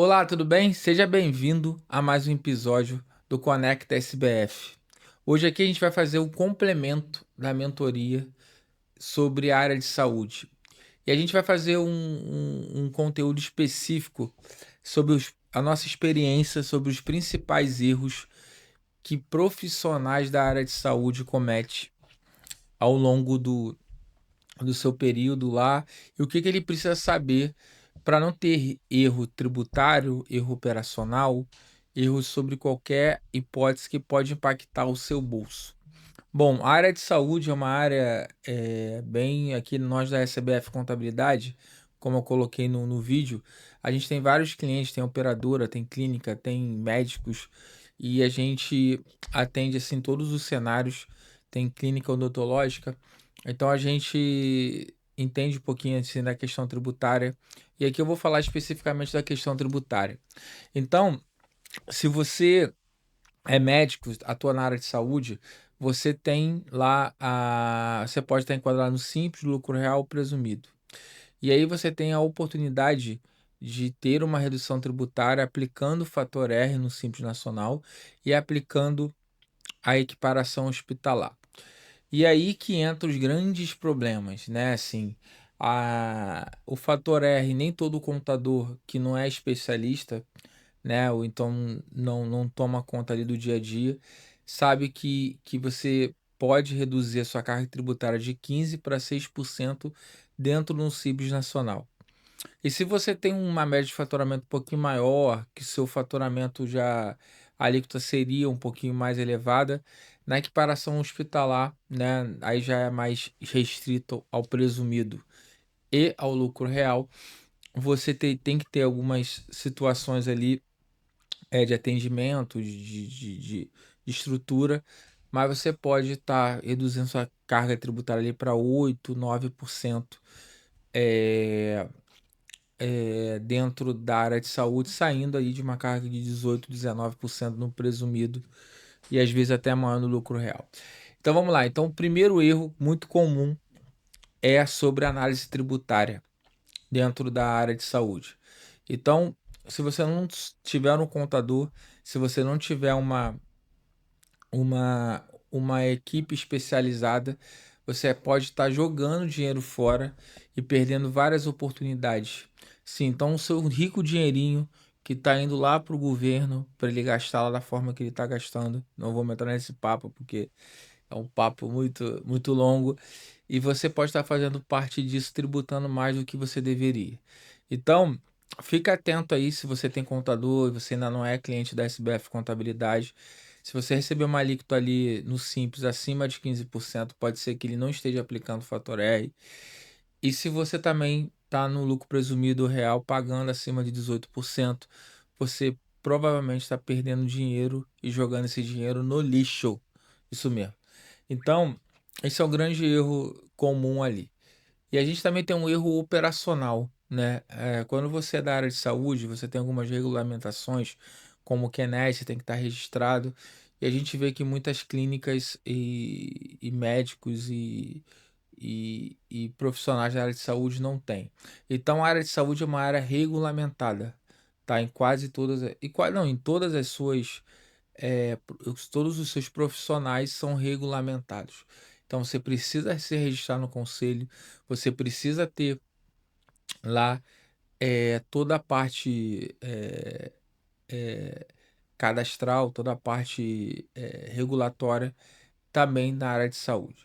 Olá, tudo bem? Seja bem-vindo a mais um episódio do Conecta SBF. Hoje aqui a gente vai fazer o complemento da mentoria sobre a área de saúde. E a gente vai fazer um conteúdo específico sobre a nossa experiência, sobre os principais erros que profissionais da área de saúde cometem ao longo do seu período lá e o que ele precisa saber para não ter erro tributário, erro operacional, erros sobre qualquer hipótese que pode impactar o seu bolso. Bom, a área de saúde é uma área bem aqui nós da SBF Contabilidade, como eu coloquei no vídeo, a gente tem vários clientes, tem operadora, tem clínica, tem médicos e a gente atende assim todos os cenários, tem clínica odontológica, então a gente entende um pouquinho assim da questão tributária e aqui eu vou falar especificamente da questão tributária. Então, se você é médico, atua na área de saúde, você tem lá você pode estar enquadrado no Simples, Lucro Real Presumido. E aí você tem a oportunidade de ter uma redução tributária aplicando o fator R no Simples Nacional e aplicando a equiparação hospitalar. E aí que entram os grandes problemas, né, assim, o fator R nem todo contador que não é especialista, né, ou então não toma conta ali do dia a dia, sabe que você pode reduzir a sua carga tributária de 15 para 6% dentro do Simples Nacional. E se você tem uma média de faturamento um pouquinho maior, que seu faturamento já a alíquota seria um pouquinho mais elevada, na equiparação hospitalar, né, aí já é mais restrito ao presumido e ao lucro real, você tem que ter algumas situações ali de atendimento, de estrutura, mas você pode estar reduzindo sua carga tributária ali para 8, 9%, eh dentro da área de saúde, saindo aí de uma carga de 18, 19% no presumido e às vezes até maior no lucro real. Então vamos lá, então o primeiro erro muito comum é sobre a análise tributária dentro da área de saúde. Então, se você não tiver um contador, se você não tiver uma equipe especializada, você pode estar jogando dinheiro fora e perdendo várias oportunidades. Sim, então o seu rico dinheirinho que está indo lá para o governo para ele gastar lá da forma que ele está gastando. Não vou entrar nesse papo porque é um papo muito longo e você pode estar fazendo parte disso, tributando mais do que você deveria. Então, fica atento aí se você tem contador e você ainda não é cliente da SBF Contabilidade. Se você receber uma alíquota ali no Simples acima de 15%, pode ser que ele não esteja aplicando o fator R. E se você também está no lucro presumido real pagando acima de 18%, você provavelmente está perdendo dinheiro e jogando esse dinheiro no lixo. Isso mesmo. Então, esse é o grande erro comum ali. E a gente também tem um erro operacional, né? Quando você é da área de saúde, você tem algumas regulamentações, como o QNES, tem que estar registrado, e a gente vê que muitas clínicas e médicos e profissionais da área de saúde não têm. Então, a área de saúde é uma área regulamentada, tá? Em quase todas, não, em todas as suas todos os seus profissionais são regulamentados. Então você precisa se registrar no conselho, você precisa ter lá toda a parte cadastral, toda a parte regulatória também na área de saúde.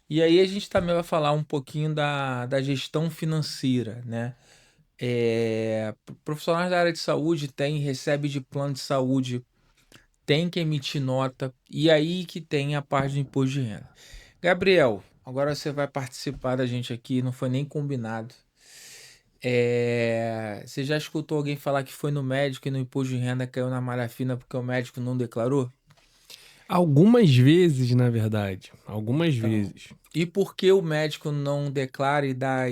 E aí a gente também vai falar um pouquinho da gestão financeira, né? Profissionais da área de saúde recebe de plano de saúde, tem que emitir nota, e aí que tem a parte do imposto de renda. Gabriel, agora você vai participar da gente aqui, não foi nem combinado. Você já escutou alguém falar que foi no médico e no imposto de renda caiu na malha fina porque o médico não declarou? Algumas vezes, na verdade. Algumas Então, vezes. e por que o médico não declara e dá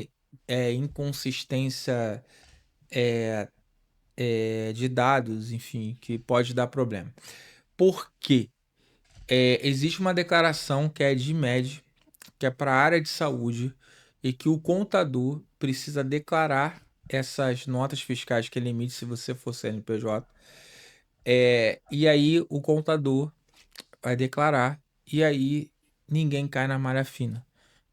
inconsistência é, de dados, enfim, que pode dar problema? Por quê? Existe uma declaração que é de MED, que é para a área de saúde, e que o contador precisa declarar essas notas fiscais que ele emite se você for CNPJ. E aí o contador vai declarar, e aí ninguém cai na malha fina,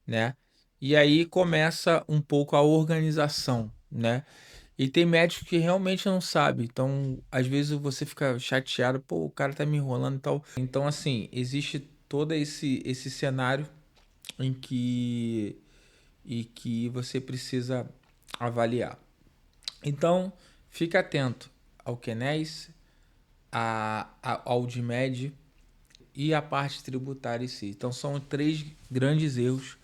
né? E aí começa um pouco a organização, né? E tem médico que realmente não sabe, então às vezes você fica chateado, pô, o cara tá me enrolando e tal. Então, assim, existe todo esse cenário em que você precisa avaliar. Então, fique atento ao QNES, ao DMED e à parte tributária em si. Então, são 3 grandes erros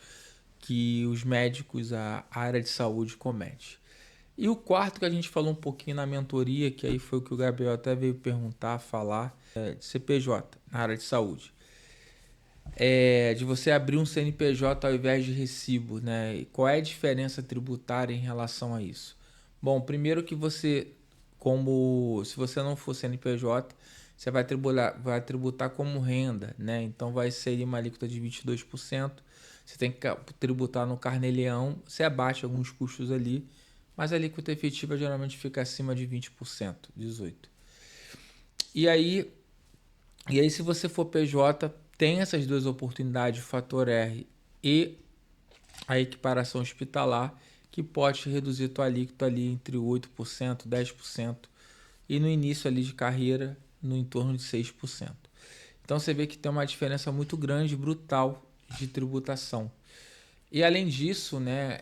que os médicos, a área de saúde comete. E o quarto que a gente falou um pouquinho na mentoria, que aí foi o que o Gabriel até veio perguntar, falar, de CPJ, na área de saúde. De você abrir um CNPJ ao invés de recibo, né? E qual é a diferença tributária em relação a isso? Bom, primeiro que você, se você não for CNPJ, você vai tributar como renda, né? Então vai ser uma alíquota de 22%. Você tem que tributar no Carnê-Leão, você abaixa alguns custos ali, mas a alíquota efetiva geralmente fica acima de 20%, 18%. E aí, se você for PJ, tem essas duas oportunidades, o fator R e a equiparação hospitalar, que pode reduzir tua alíquota ali entre 8%, 10%, e no início ali de carreira, no entorno de 6%. Então você vê que tem uma diferença muito grande, brutal, de tributação. E além disso, né,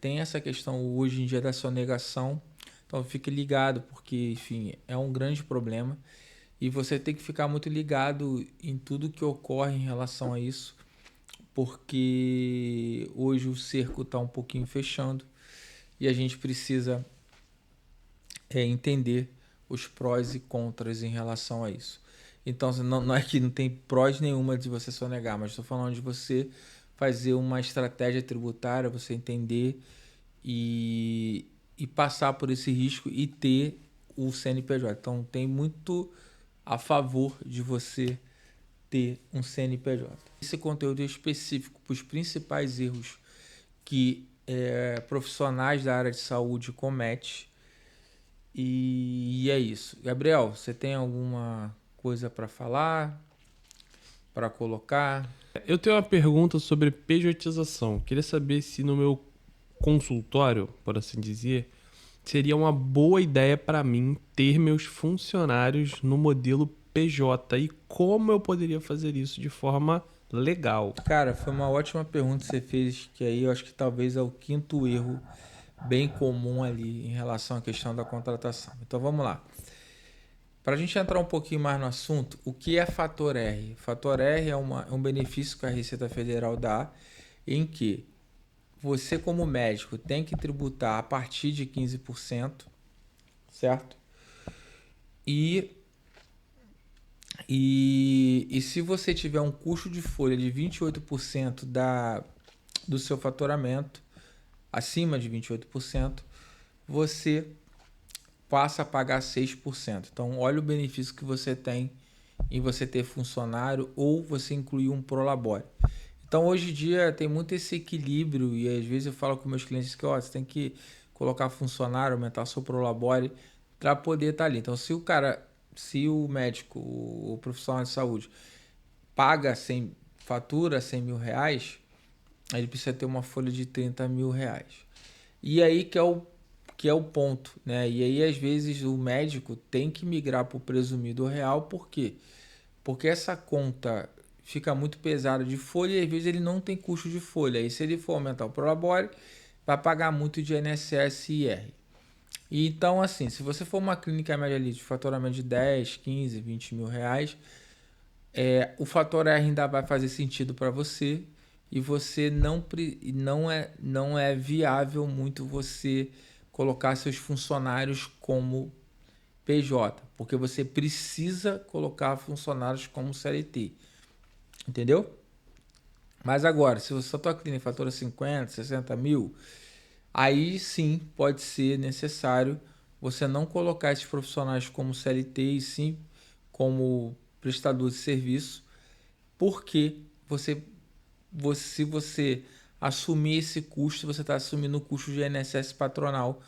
tem essa questão hoje em dia da sonegação. Então fique ligado, porque, enfim, é um grande problema. E você tem que ficar muito ligado em tudo que ocorre em relação a isso, porque hoje o cerco está um pouquinho fechando e a gente precisa entender os prós e contras em relação a isso. Então, não é que não tem prós nenhuma de você sonegar, mas estou falando de você fazer uma estratégia tributária, você entender e passar por esse risco e ter o CNPJ. Então, tem muito a favor de você ter um CNPJ. Esse conteúdo é específico para os principais erros que profissionais da área de saúde cometem. E é isso. Gabriel, você tem alguma coisa para falar, para colocar? Eu tenho uma pergunta sobre pejotização. Queria saber se no meu consultório, por assim dizer, seria uma boa ideia para mim ter meus funcionários no modelo PJ e como eu poderia fazer isso de forma legal. Cara, foi uma ótima pergunta que você fez, que aí eu acho que talvez é o quinto erro bem comum ali em relação à questão da contratação. Então vamos lá. Para a gente entrar um pouquinho mais no assunto, o que é fator R? Fator R é um benefício que a Receita Federal dá, em que você, como médico, tem que tributar a partir de 15%, certo? E se você tiver um custo de folha de 28% do seu faturamento, acima de 28%, você passa a pagar 6%. Então, olha o benefício que você tem em você ter funcionário ou você incluir um prolabore. Então, hoje em dia, tem muito esse equilíbrio e às vezes eu falo com meus clientes que você tem que colocar funcionário, aumentar seu prolabore para poder estar ali. Então, se o médico, o profissional de saúde paga 100, fatura 100 mil reais, ele precisa ter uma folha de 30 mil reais. E aí que é o ponto, né? E aí, às vezes, o médico tem que migrar para o presumido real, por quê? Porque essa conta fica muito pesada de folha e às vezes ele não tem custo de folha. E se ele for aumentar o prolabore, vai pagar muito de INSS e IR. E então, assim, se você for uma clínica média ali de faturamento de 10, 15, 20 mil reais, o fator R ainda vai fazer sentido para você e você não é viável muito você colocar seus funcionários como PJ, porque você precisa colocar funcionários como CLT, entendeu? Mas agora, se a tua clínica fatura 50, 60 mil, aí sim pode ser necessário você não colocar esses profissionais como CLT e sim como prestador de serviço, porque se você assumir esse custo, você está assumindo o custo de INSS patronal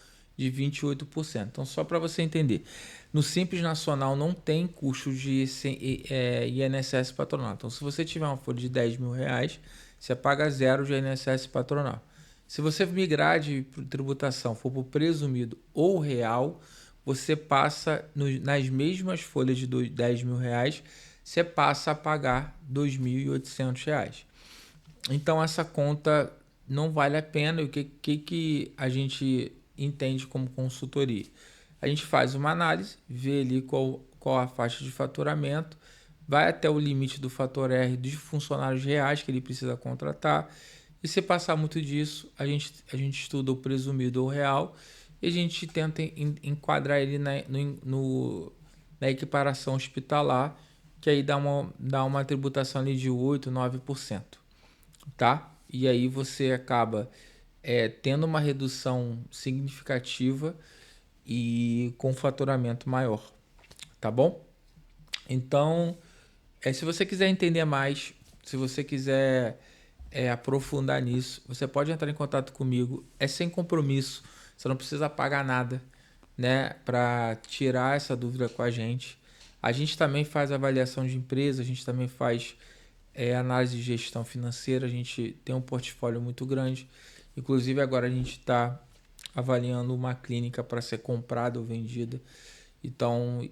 de 28%. Então, só para você entender, no Simples Nacional não tem custo de INSS patronal. Então, se você tiver uma folha de R$ 10.000, você paga zero de INSS patronal. Se você migrar de tributação, for para o presumido ou real, você passa nas mesmas folhas de R$ 10.000, você passa a pagar R$ 2.800. Então essa conta não vale a pena. E o que a gente entende como consultoria? A gente faz uma análise, vê ali qual a faixa de faturamento, vai até o limite do fator R dos funcionários reais que ele precisa contratar. E se passar muito disso, a gente estuda o presumido ou real e a gente tenta enquadrar ele na equiparação hospitalar, que aí dá uma tributação ali de 8%, 9%, tá? E aí você acaba tendo uma redução significativa e com faturamento maior, tá bom? Então, se você quiser entender mais, se você quiser aprofundar nisso, você pode entrar em contato comigo. É sem compromisso, você não precisa pagar nada, né, para tirar essa dúvida com a gente. A gente também faz avaliação de empresa, a gente também faz análise de gestão financeira, a gente tem um portfólio muito grande. Inclusive agora a gente está avaliando uma clínica para ser comprada ou vendida. Então,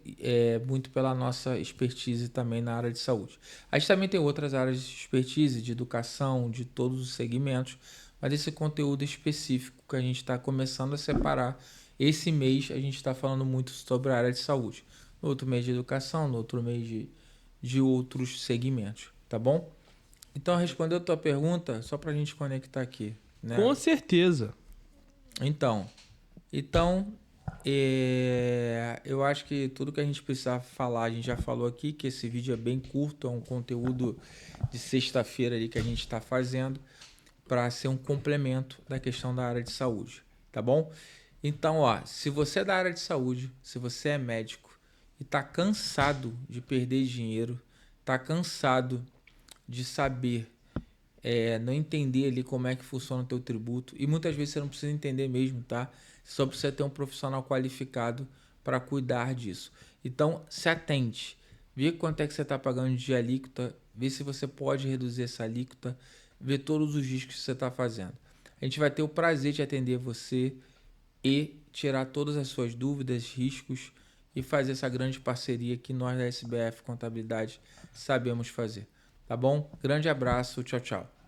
muito pela nossa expertise também na área de saúde. A gente também tem outras áreas de expertise, de educação, de todos os segmentos, mas esse conteúdo específico que a gente está começando a separar, esse mês a gente está falando muito sobre a área de saúde. No outro mês de educação, no outro mês de outros segmentos, tá bom? Então, respondeu a tua pergunta, só para a gente conectar aqui, né? Com certeza. Então, eu acho que tudo que a gente precisava falar, a gente já falou aqui, que esse vídeo é bem curto, é um conteúdo de sexta-feira ali que a gente está fazendo para ser um complemento da questão da área de saúde, tá bom? Então, se você é da área de saúde, se você é médico e está cansado de perder dinheiro, está cansado de saber, não entender ali como é que funciona o teu tributo, e muitas vezes você não precisa entender mesmo, tá? Você só precisa ter um profissional qualificado para cuidar disso. Então, se atente, vê quanto é que você está pagando de alíquota, vê se você pode reduzir essa alíquota, vê todos os riscos que você está fazendo. A gente vai ter o prazer de atender você e tirar todas as suas dúvidas, riscos e fazer essa grande parceria que nós da SBF Contabilidade sabemos fazer. Tá bom? Grande abraço, tchau, tchau.